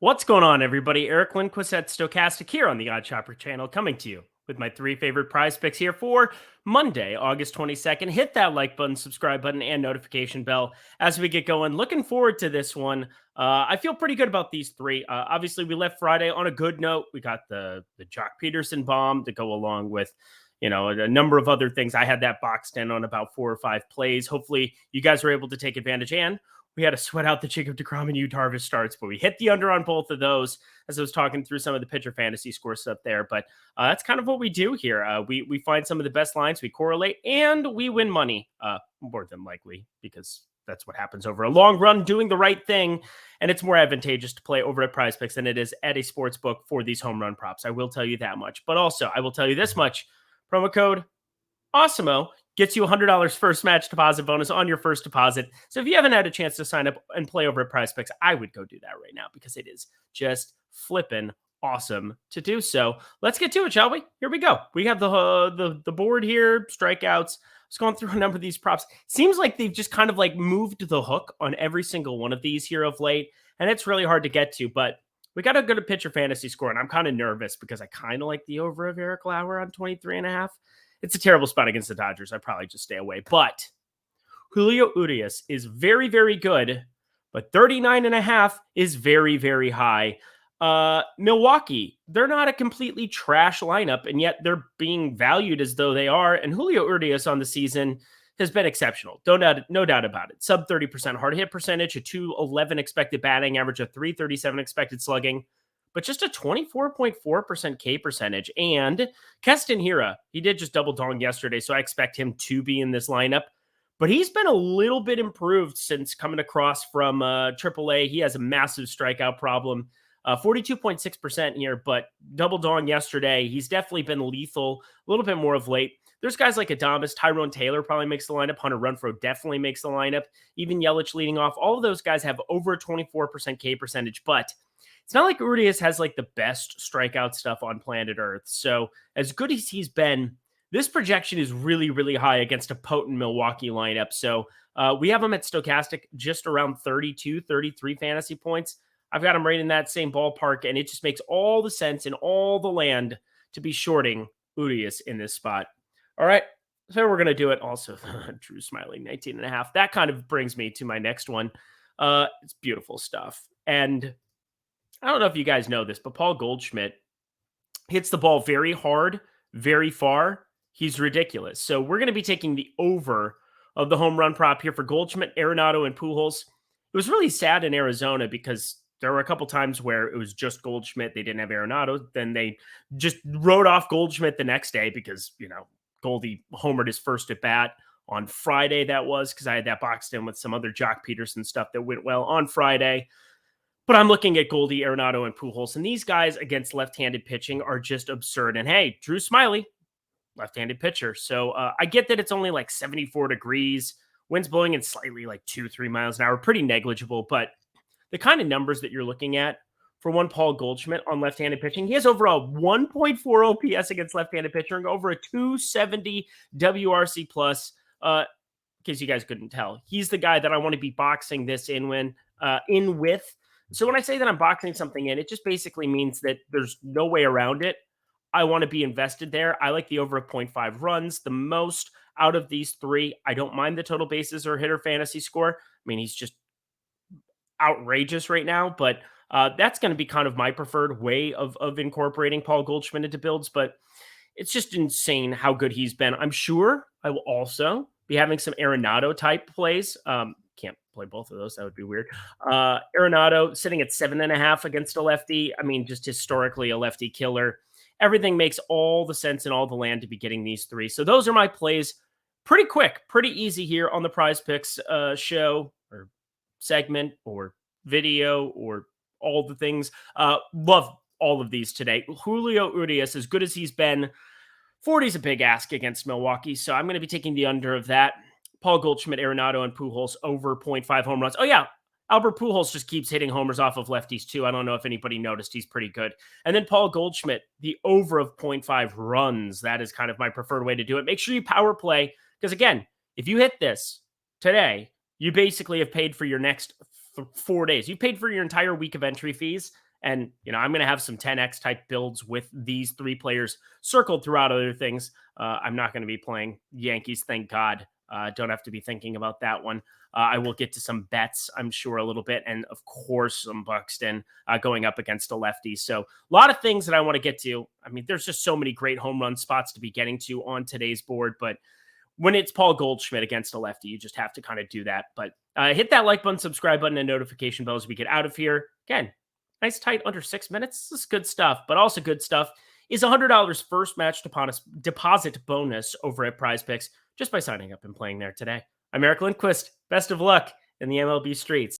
What's going on, everybody? Eric Lindquist at Stochastic here on the Odd Shopper channel, coming to you with my three favorite prize picks here for Monday, August 22nd. Hit that like button, subscribe button, and notification bell as we get going. Looking forward to this one. I feel pretty good about these three. Obviously, we left Friday on a good note. We got the Jock Peterson bomb to go along with a number of other things. I had that boxed in on about 4 or 5 plays. Hopefully, you guys were able to take advantage, and we had to sweat out the Jacob deGrom and Yu Darvish starts, but we hit the under on both of those as I was talking through some of the pitcher fantasy score stuff there. But that's kind of what we do here. We find some of the best lines, we correlate, and we win money more than likely because that's what happens over a long run, doing the right thing. And it's more advantageous to play over at PrizePicks than it is at a sports book for these home run props. I will tell you that much. But also, I will tell you this much. Promo code Awesemo gets you $100 first match deposit bonus on your first deposit. So if you haven't had a chance to sign up and play over at PrizePicks, I would go do that right now because it is just flipping awesome to do so. Let's get to it, shall we? Here we go. We have the board here, strikeouts. Just going through a number of these props. Seems like they've just kind of like moved the hook on every single one of these here of late, and it's really hard to get to, but we got to go to pitcher fantasy score, and I'm kind of nervous because I kind of like the over of Eric Lauer on 23.5. It's a terrible spot against the Dodgers. I'd probably just stay away. But Julio Urias is very, very good, but 39.5 is very, very high. Milwaukee, they're not a completely trash lineup, and yet they're being valued as though they are. And Julio Urias on the season has been exceptional. No doubt about it. Sub 30% hard hit percentage, a 211 expected batting average, a 337 expected slugging, but just a 24.4% K percentage. And Keston Hiura, he did just double dong yesterday, so I expect him to be in this lineup. But he's been a little bit improved since coming across from AAA. He has a massive strikeout problem. 42.6% here, but double dong yesterday. He's definitely been lethal, a little bit more of late. There's guys like Adames, Tyrone Taylor probably makes the lineup. Hunter Renfroe definitely makes the lineup. Even Yelich leading off. All of those guys have over a 24% K percentage, but it's not like Urias has like the best strikeout stuff on planet Earth. So as good as he's been, this projection is really, really high against a potent Milwaukee lineup. So we have him at Stochastic just around 32, 33 fantasy points. I've got him right in that same ballpark, and it just makes all the sense in all the land to be shorting Urias in this spot. All right, so we're going to do it. Also, Drew Smiley, 19.5. That kind of brings me to my next one. It's beautiful stuff. And I don't know if you guys know this, but Paul Goldschmidt hits the ball very hard, very far. He's ridiculous. So we're going to be taking the over of the home run prop here for Goldschmidt, Arenado, and Pujols. It was really sad in Arizona because there were a couple times where it was just Goldschmidt. They didn't have Arenado. Then they just wrote off Goldschmidt the next day because, Goldie homered his first at bat on Friday. That was because I had that boxed in with some other Jock Peterson stuff that went well on Friday. But I'm looking at Goldie, Arenado, and Pujols, and these guys against left-handed pitching are just absurd. And hey, Drew Smiley, left-handed pitcher. So I get that it's only like 74 degrees. Wind's blowing in slightly like 2-3 miles an hour. Pretty negligible, but the kind of numbers that you're looking at for one Paul Goldschmidt on left-handed pitching, he has over a 1.4 OPS against left-handed pitching, over a 270 WRC plus. In case you guys couldn't tell, he's the guy that I want to be boxing this in with. So when I say that I'm boxing something in, it just basically means that there's no way around it. I want to be invested there. I like the over of 0.5 runs the most out of these three. I don't mind the total bases or hitter fantasy score. I mean, he's just outrageous right now, but that's going to be kind of my preferred way of incorporating Paul Goldschmidt into builds, but it's just insane how good he's been. I'm sure I will also be having some Arenado type plays. Can't play both of those. That would be weird. Arenado sitting at 7.5 against a lefty. I mean, just historically a lefty killer. Everything makes all the sense in all the land to be getting these three. So those are my plays. Pretty quick, pretty easy here on the PrizePicks show or segment or video or all the things. Love all of these today. Julio Urias, as good as he's been, 40 is a big ask against Milwaukee, so I'm going to be taking the under of that. Paul Goldschmidt, Arenado, and Pujols over 0.5 home runs. Oh, yeah. Albert Pujols just keeps hitting homers off of lefties, too. I don't know if anybody noticed. He's pretty good. And then Paul Goldschmidt, the over of 0.5 runs. That is kind of my preferred way to do it. Make sure you power play, because, again, if you hit this today, you basically have paid for your next 4 days. You've paid for your entire week of entry fees, And, I'm going to have some 10x type builds with these three players circled throughout other things. I'm not going to be playing Yankees, thank God. Don't have to be thinking about that one. I will get to some bets, I'm sure, a little bit. And of course, some Buxton going up against a lefty. So a lot of things that I want to get to. I mean, there's just so many great home run spots to be getting to on today's board. But when it's Paul Goldschmidt against a lefty, you just have to kind of do that. But hit that like button, subscribe button, and notification bell as we get out of here. Again, nice tight under 6 minutes. This is good stuff, but also good stuff is $100 first match deposit bonus over at PrizePicks just by signing up and playing there today. I'm Eric Lindquist. Best of luck in the MLB streets.